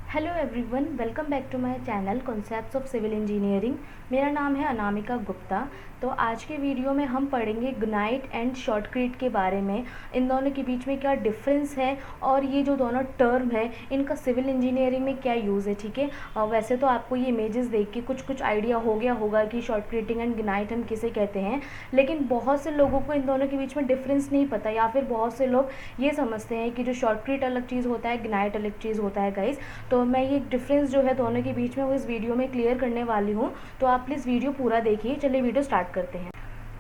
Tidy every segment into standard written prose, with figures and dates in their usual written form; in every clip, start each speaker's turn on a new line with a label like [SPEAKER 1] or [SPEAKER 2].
[SPEAKER 1] Hello everyone, welcome back to my channel concepts of civil engineering. मेरा नाम है अनामिका गुप्ता। तो आज के वीडियो में हम पढ़ेंगे ग्नाइट एंड शॉटक्रीट के बारे में। इन दोनों के बीच में क्या डिफरेंस है और ये जो दोनों टर्म है इनका सिविल इंजीनियरिंग में क्या यूज़ है। ठीक है, वैसे तो आपको ये इमेजेस देख के कुछ आइडिया हो गया होगा कि शॉटक्रीटिंग एंड ग्नाइट हम किसे कहते हैं, लेकिन बहुत से लोगों को इन दोनों के बीच में डिफरेंस नहीं पता, या फिर बहुत से लोग ये समझते हैं कि जो शॉटक्रीट अलग चीज़ होता है, ग्नाइट अलग चीज़ होता है गाइस। तो मैं ये डिफरेंस जो है दोनों के बीच में वो इस वीडियो में क्लियर करने वाली हूँ, तो आप प्लीज़ वीडियो पूरा देखिए। चलिए वीडियो स्टार्ट करते हैं।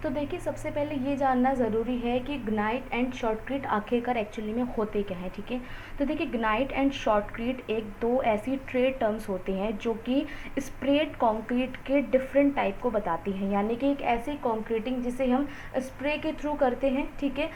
[SPEAKER 1] तो देखिए, सबसे पहले ये जानना ज़रूरी है कि ग्नाइट एंड शॉटक्रीट आखिरकार एक्चुअली में होते क्या है। ठीक है, तो देखिए ग्नाइट एंड शॉटक्रीट एक दो ऐसी ट्रेड टर्म्स होते हैं जो कि स्प्रेड कंक्रीट के डिफरेंट टाइप को बताती हैं, यानी कि एक ऐसी कंक्रीटिंग जिसे हम स्प्रे के थ्रू करते हैं। ठीक है,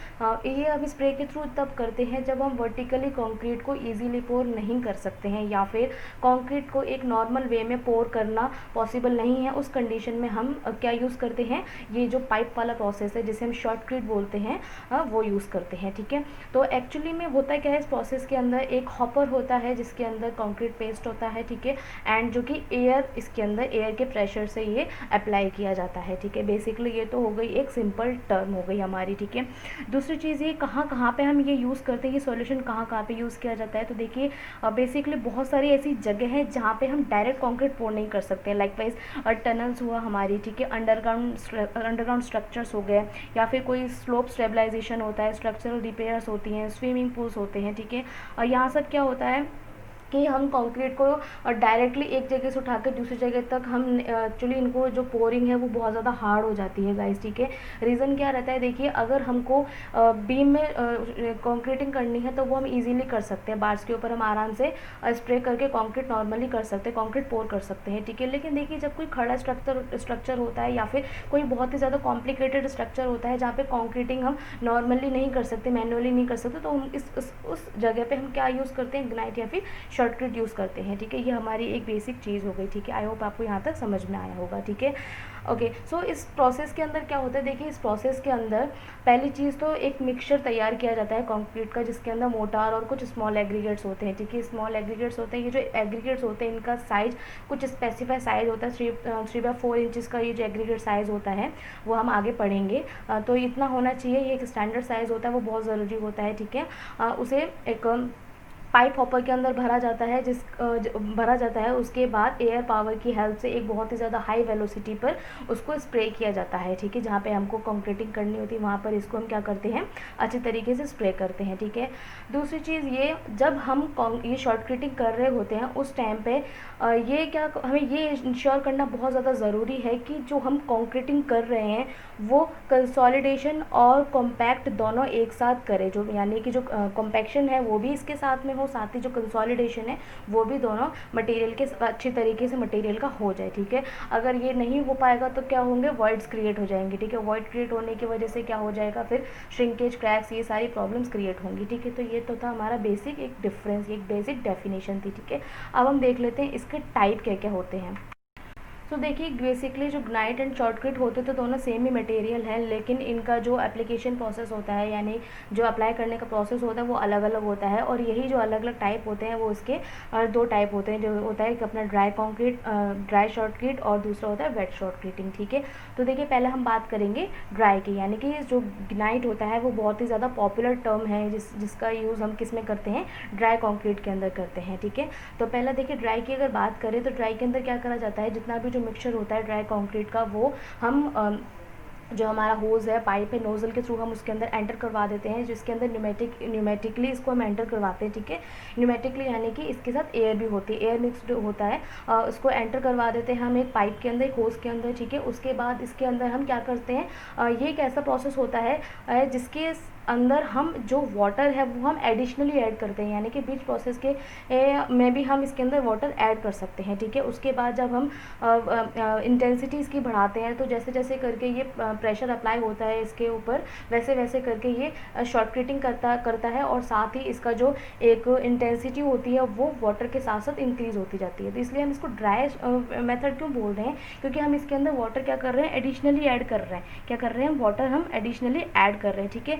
[SPEAKER 1] ये हम स्प्रे के थ्रू तब करते हैं जब हम वर्टिकली कंक्रीट को ईजीली पोर नहीं कर सकते हैं, या फिर कंक्रीट को एक नॉर्मल वे में पोर करना पॉसिबल नहीं है। उस कंडीशन में हम क्या यूज़ करते हैं, ये जो पाइप वाला प्रोसेस है जिसे हम शॉटक्रीट बोलते हैं, वो यूज़ करते हैं। ठीक है, तो एक्चुअली में होता क्या है, इस प्रोसेस के अंदर एक हॉपर होता है जिसके अंदर कंक्रीट पेस्ट होता है। ठीक है, एंड जो कि एयर, इसके अंदर एयर के प्रेशर से ये अप्लाई किया जाता है। ठीक है, बेसिकली ये तो हो गई एक सिंपल टर्म हो गई हमारी। ठीक है, दूसरी चीज़ ये कहाँ कहाँ पे हम ये यूज़ करते हैं, ये सॉल्यूशन कहाँ कहाँ पे यूज़ किया जाता है। तो देखिए बेसिकली बहुत सारी ऐसी जगह है जहाँ पे हम डायरेक्ट कंक्रीट पोर नहीं कर सकते। लाइक वाइज टनल्स हुआ हमारी, ठीक है, अंडरग्राउंड स्ट्रक्चर्स हो गए, या फिर कोई स्लोप स्टेबलाइजेशन होता है, स्ट्रक्चरल रिपेयर्स होती हैं, स्विमिंग पूल्स होते हैं। ठीक है, और यहाँ सब क्या होता है कि हम कंक्रीट को डायरेक्टली एक जगह से उठा कर दूसरी जगह तक हम एक्चुअली इनको जो पोरिंग है वो बहुत ज़्यादा हार्ड हो जाती है गाइस। ठीक है, रीज़न क्या रहता है, देखिए अगर हमको बीम में कंक्रीटिंग करनी है तो वो हम इजीली कर सकते हैं, बार्स के ऊपर हम आराम से स्प्रे करके कंक्रीट नॉर्मली कर सकते हैं, कंक्रीट पोर कर सकते हैं। ठीक है, लेकिन देखिए जब कोई खड़ा स्ट्रक्चर होता है या फिर कोई बहुत ही ज़्यादा कॉम्प्लिकेटेड स्ट्रक्चर होता है जहाँ पे कंक्रीटिंग हम नॉर्मली नहीं कर सकते, मैनुअली नहीं कर सकते, तो हम उस जगह पे हम क्या यूज़ करते हैं, ग्नाइट या फिर शॉटक्रीट यूज़ करते हैं। ठीक है, ये हमारी एक बेसिक चीज़ हो गई। ठीक है, आई होप आपको यहाँ तक समझ में आया होगा। ठीक है, ओके। सो इस प्रोसेस के अंदर क्या होता है, देखिए इस प्रोसेस के अंदर पहली चीज़ तो एक मिक्सचर तैयार किया जाता है कंक्रीट का, जिसके अंदर मोटार और कुछ स्मॉल एग्रीगेट्स होते हैं। ठीक है, स्मॉल एग्रीगेट्स होते हैं, ये जो एग्रीगेट्स होते हैं इनका साइज कुछ स्पेसिफाई साइज होता है, 3/4 इंचज़ का ये जो एग्रीगेट साइज़ होता है वो हम आगे पढ़ेंगे। तो इतना होना चाहिए, ये एक स्टैंडर्ड साइज़ होता है, वो बहुत ज़रूरी होता है। ठीक है, उसे एक पाइप हॉपर के अंदर भरा जाता है, भरा जाता है, उसके बाद एयर पावर की हेल्प से एक बहुत ही ज़्यादा हाई वेलोसिटी पर उसको स्प्रे किया जाता है। ठीक है, जहाँ पे हमको कंक्रीटिंग करनी होती है वहाँ पर इसको हम क्या करते हैं, अच्छे तरीके से स्प्रे करते हैं। ठीक है, दूसरी चीज़ ये, जब हम ये शॉटक्रीटिंग कर रहे होते हैं उस टाइम पे ये क्या, हमें ये इंश्योर करना बहुत ज़्यादा ज़रूरी है कि जो हम कंक्रीटिंग कर रहे हैं वो कंसोलिडेशन और कॉम्पैक्ट दोनों एक साथ करें, जो यानी कि जो कॉम्पैक्शन है वो भी इसके साथ में हो, साथ ही जो कंसोलिडेशन है वो भी दोनों मटेरियल के अच्छी तरीके से मटेरियल का हो जाए। ठीक है, अगर ये नहीं हो पाएगा तो क्या होंगे, वॉइड्स क्रिएट हो जाएंगे। ठीक है, वॉइड क्रिएट होने की वजह से क्या हो जाएगा, फिर श्रिंकेज, क्रैक्स, ये सारी प्रॉब्लम्स क्रिएट होंगी। ठीक है, तो ये तो था हमारा बेसिक एक डिफरेंस, एक बेसिक डेफिनेशन थी। ठीक है, अब हम देख लेते हैं इसके टाइप क्या क्या होते हैं। तो देखिए बेसिकली जो ग्नाइट एंड शॉटक्रीट होते तो दोनों सेम ही मटेरियल है, लेकिन इनका जो एप्लीकेशन प्रोसेस होता है, यानी जो अप्लाई करने का प्रोसेस होता है वो अलग अलग होता है। और यही जो अलग अलग टाइप होते हैं वो इसके दो टाइप होते हैं, जो होता है कि अपना ड्राई शॉटक्रीट और दूसरा होता है वेट शॉटक्रीटिंग। ठीक है, तो देखिए पहले हम बात करेंगे ड्राई की, यानी कि जो ग्नाइट होता है वो बहुत ही ज़्यादा पॉपुलर टर्म है जिसका यूज़ हम किस में करते हैं, ड्राई कॉन्क्रीट के अंदर करते हैं। ठीक है, तो पहला देखिए ड्राई की अगर बात करें तो ड्राई के अंदर क्या करा जाता है, जितना भी जो मिक्सचर होता है ड्राई कंक्रीट का वो हम जो हमारा होज़ है, पाइप है, नोज़ल के थ्रू हम उसके अंदर एंटर करवा देते हैं, जिसके अंदर न्यूमेटिकली इसको हम एंटर करवाते हैं। ठीक है, न्यूमेटिकली यानी कि इसके साथ एयर भी होती है, एयर मिक्सड होता है, उसको एंटर करवा देते हैं हम एक पाइप के अंदर, एक होज़ के अंदर। ठीक है, उसके बाद इसके अंदर हम क्या करते हैं, ये एक ऐसा प्रोसेस होता है जिसके अंदर हम जो वाटर है वो हम एडिशनली ऐड करते हैं, यानी कि बीच प्रोसेस के में भी हम इसके अंदर वाटर ऐड कर सकते हैं। ठीक है, उसके बाद जब हम इंटेंसिटी इसकी बढ़ाते हैं तो जैसे जैसे करके ये प्रेशर अप्लाई होता है इसके ऊपर, वैसे वैसे करके ये शॉटक्रीटिंग करता है, और साथ ही इसका जो एक इंटेंसिटी होती है वो वाटर के साथ साथ इंक्रीज़ होती जाती है। तो इसलिए हम इसको ड्राई मेथड क्यों बोल रहे हैं, क्योंकि हम इसके अंदर वाटर क्या कर रहे हैं, एडिशनली ऐड कर रहे हैं। क्या कर रहे हैं, वाटर हम एडिशनली ऐड कर रहे हैं। ठीक है,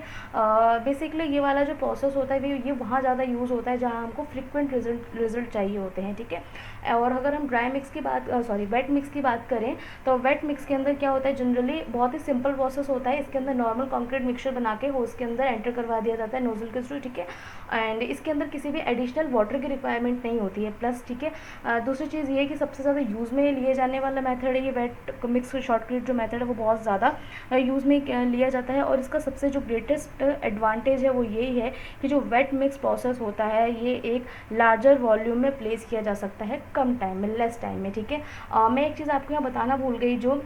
[SPEAKER 1] बेसिकली ये वाला जो प्रोसेस होता है ये वहाँ ज़्यादा यूज़ होता है जहाँ हमको फ्रिक्वेंट रिजल्ट चाहिए होते हैं, ठीक है। और अगर हम ड्राई मिक्स की बात वेट मिक्स की बात करें तो वेट मिक्स के अंदर क्या होता है, जनरली बहुत ही सिंपल प्रोसेस होता है। इसके अंदर नॉर्मल कंक्रीट मिक्सचर बना के होस के अंदर एंटर करवा दिया जाता है नोजल के थ्रू, ठीक है। एंड इसके अंदर किसी भी एडिशनल वाटर की रिक्वायरमेंट नहीं होती है, प्लस ठीक है। दूसरी चीज़ ये है कि सबसे ज़्यादा यूज़ में लिए जाने वाला मेथड है ये वेट मिक्स शॉर्टक्रीट जो मेथड है वो बहुत ज़्यादा यूज़ में लिया जाता है। और इसका सबसे जो ग्रेटेस्ट एडवांटेज है वो यही है कि जो वेट मिक्स प्रोसेस होता है ये एक लार्जर वॉल्यूम में प्लेस किया जा सकता है कम टाइम में, लेस टाइम में, ठीक है। मैं एक चीज़ आपको यहाँ बताना भूल गई, जो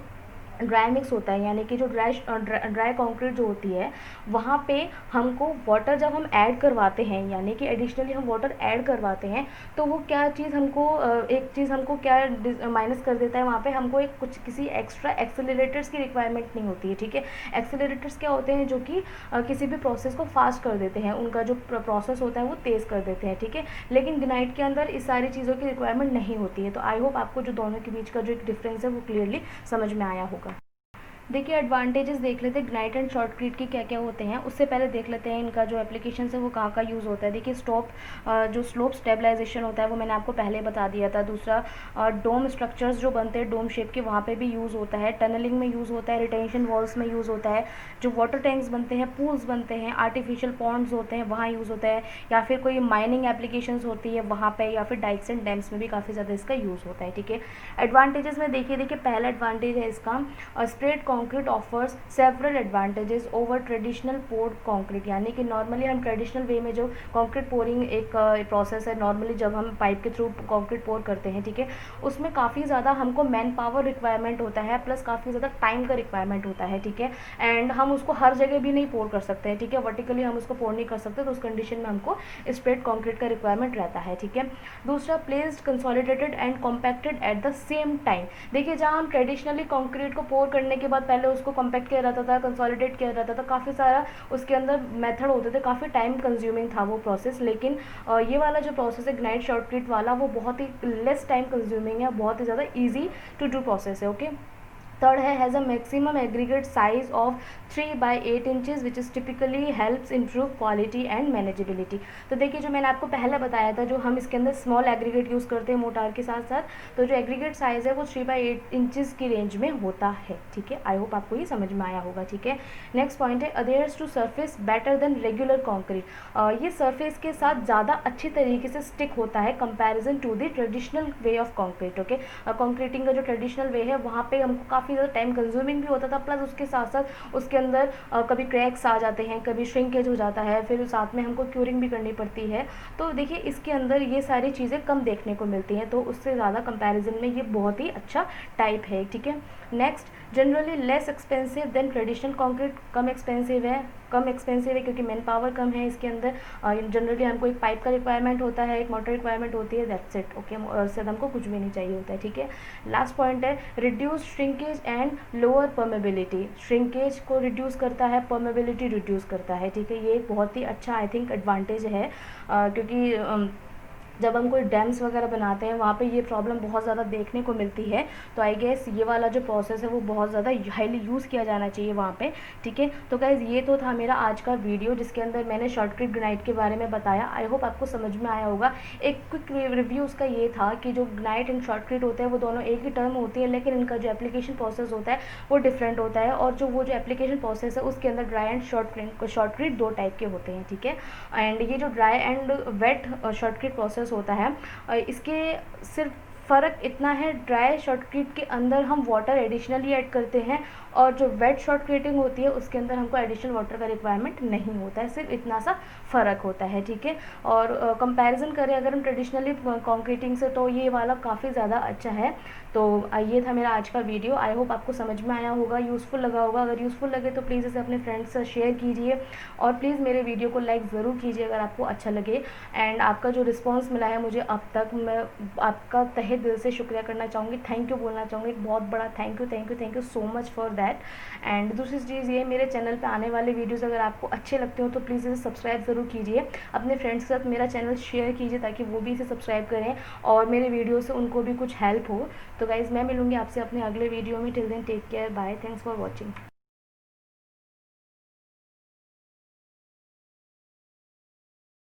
[SPEAKER 1] ड्राई मिक्स होता है यानी कि जो ड्राई कंक्रीट जो होती है वहाँ पे हमको वाटर जब हम ऐड करवाते हैं यानी कि एडिशनली हम वाटर ऐड करवाते हैं तो वो क्या चीज़ हमको एक चीज़ हमको क्या माइनस कर देता है, वहाँ पे हमको एक कुछ किसी एक्स्ट्रा एक्सेलरेटर्स की रिक्वायरमेंट नहीं होती है, ठीक है। एक्सेलरेटर्स क्या होते हैं, जो कि किसी भी प्रोसेस को फास्ट कर देते हैं, उनका जो प्रोसेस होता है वो तेज़ कर देते हैं, ठीक है। लेकिन ग्नाइट के अंदर इस सारी चीज़ों की रिक्वायरमेंट नहीं होती है। तो आई होप आपको जो दोनों के बीच का जो एक डिफरेंस है वो क्लियरली समझ में आया होगा। देखिए एडवांटेजेस देख लेते हैं ग्नाइट एंड शॉर्टक्रीट के क्या क्या होते हैं, उससे पहले देख लेते हैं इनका जो एप्लीकेशन है वो कहाँ यूज़ होता है। देखिए जो स्लोप स्टेबलाइजेशन होता है वो मैंने आपको पहले बता दिया था। दूसरा डोम स्ट्रक्चर्स जो बनते हैं डोम शेप के वहाँ पे भी यूज़ होता है, टनलिंग में यूज़ होता है, रिटेंशन वॉल्स में यूज़ होता है, जो वाटर टैंक्स बनते हैं, पूल्स बनते हैं, आर्टिफिशियल पॉन्ड्स होते हैं वहाँ यूज़ होता है, या फिर कोई माइनिंग एप्लीकेशंस होती है वहाँ पे, या फिर डाइक्स एंड डैम्स में भी काफ़ी ज़्यादा इसका यूज़ होता है, ठीक है। एडवांटेजेस में देखिए पहला एडवांटेज है इसका spread concrete offers several advantages over traditional poured concrete. यानी कि नॉर्मली हम ट्रेडिशनल वे में जो कंक्रीट पोरिंग एक प्रोसेस है, नॉर्मली जब हम पाइप के थ्रू कंक्रीट पोर करते हैं, ठीक है, उसमें काफ़ी ज़्यादा हमको मैन पावर रिक्वायरमेंट होता है, प्लस काफ़ी ज़्यादा टाइम का रिक्वायरमेंट होता है, ठीक है। एंड हम उसको हर जगह भी नहीं पोर कर सकते हैं, ठीक है, वर्टिकली हम उसको पोर नहीं कर सकते, तो उस कंडीशन में हमको स्प्रेड कंक्रीट का रिक्वायरमेंट रहता है, ठीक है। दूसरा placed consolidated and compacted at the same time. देखिए जहाँ हम ट्रेडिशनली कंक्रीट को पोर करने के बाद पहले उसको कॉम्पैक्ट किया जाता था, कंसोलिडेट किया जाता था, काफ़ी सारा उसके अंदर मेथड होते थे, काफ़ी टाइम कंज्यूमिंग था वो प्रोसेस। लेकिन ये वाला जो प्रोसेस है ग्नाइट शॉर्टक्रीट वाला वो बहुत ही लेस टाइम कंज्यूमिंग है, बहुत ही ज़्यादा ईजी टू डू प्रोसेस है, ओके। थर्ड है has a maximum aggregate size of 3/8 inches which is typically helps improve quality and manageability. तो देखिए जो मैंने आपको पहले बताया था, जो हम इसके अंदर स्मॉल एग्रीगेट यूज़ करते हैं मोटार के साथ साथ, तो जो एग्रीगेट साइज़ है वो 3/8 इंचज़ की रेंज में होता है, ठीक है। आई होप आपको ये समझ में आया होगा, ठीक है। नेक्स्ट पॉइंट है adheres to surface better than regular concrete. ये सरफेस के साथ ज़्यादा अच्छी तरीके से स्टिक होता है comparison to the traditional way of concrete, okay. Concreting का जो ट्रेडिशनल वे है वहाँ पे हमको काफ़ी ज़्यादा टाइम कंज्यूमिंग भी होता था, प्लस उसके साथ साथ उसके अंदर कभी क्रैक्स आ जाते हैं, कभी श्रिंकेज हो जाता है, फिर साथ में हमको क्यूरिंग भी करनी पड़ती है। तो देखिए इसके अंदर ये सारी चीज़ें कम देखने को मिलती हैं, तो उससे ज़्यादा कंपैरिजन में ये बहुत ही अच्छा टाइप है, ठीक है। Next generally less expensive than traditional concrete. कम एक्सपेंसिव है क्योंकि मैन पावर कम है इसके अंदर। जनरली हमको एक पाइप का रिक्वायरमेंट होता है, एक मोटर रिक्वायरमेंट होती है, दैट्स इट, ओके। उससे हमको कुछ भी नहीं चाहिए होता है, ठीक है। लास्ट पॉइंट है reduce shrinkage and lower permeability. Shrinkage को रिड्यूस करता है, परमेबिलिटी रिड्यूस करता है, ठीक है। ये एक बहुत ही अच्छा आई थिंक एडवांटेज है, क्योंकि जब हम कोई डैम्स वगैरह बनाते हैं वहाँ पे ये प्रॉब्लम बहुत ज़्यादा देखने को मिलती है। तो आई गेस ये वाला जो प्रोसेस है वो बहुत ज़्यादा हाईली यूज़ किया जाना चाहिए वहाँ पे, ठीक है। तो गाइज़ ये तो था मेरा आज का वीडियो जिसके अंदर मैंने शॉर्टक्रीट ग्नाइट के बारे में बताया। आई होप आपको समझ में आया होगा। एक क्विक रिव्यू उसका ये था कि जो ग्नाइट एंड शॉर्टक्रीट होते हैं वो दोनों एक ही टर्म होती है, लेकिन इनका जो एप्लीकेशन प्रोसेस होता है वो डिफरेंट होता है, और जो एप्लीकेशन प्रोसेस है उसके अंदर ड्राई एंड शॉर्टक्रीट दो टाइप के होते हैं, ठीक है। एंड ये जो ड्राई एंड वेट शॉर्टक्रीट प्रोसेस होता है, इसके सिर्फ फ़र्क इतना है, ड्राई शॉर्टक्रीट के अंदर हम वाटर एडिशनली ऐड करते हैं, और जो वेट शॉर्टक्रीटिंग होती है उसके अंदर हमको एडिशनल वाटर का रिक्वायरमेंट नहीं होता है, सिर्फ इतना सा फ़र्क होता है, ठीक है। और कंपैरिजन करें अगर हम ट्रेडिशनली कंक्रीटिंग से, तो ये वाला काफ़ी ज़्यादा अच्छा है। तो ये था मेरा आज का वीडियो। आई होप आपको समझ में आया होगा, यूज़फुल लगा होगा। अगर यूज़फुल लगे तो प्लीज़ इसे अपने फ्रेंड्स से शेयर कीजिए, और प्लीज़ मेरे वीडियो को लाइक ज़रूर कीजिए अगर आपको अच्छा लगे। एंड आपका जो रिस्पॉन्स मिला है मुझे अब तक, मैं आपका तहे दिल से शुक्रिया करना चाहूँगी, थैंक यू बोलना चाहूँगी, एक बहुत बड़ा thank you so much for that. And दूसरी चीज़ ये, मेरे चैनल पे आने वाले वीडियोस अगर आपको अच्छे लगते हो तो प्लीज़ इसे सब्सक्राइब ज़रूर कीजिए, अपने फ्रेंड्स के साथ मेरा चैनल शेयर कीजिए ताकि वो भी इसे सब्सक्राइब करें और मेरे वीडियो से उनको भी कुछ हेल्प हो। तो गाइज़ मैं मिलूँगी आपसे अपने अगले वीडियो में। Till then take care, bye, thanks for watching.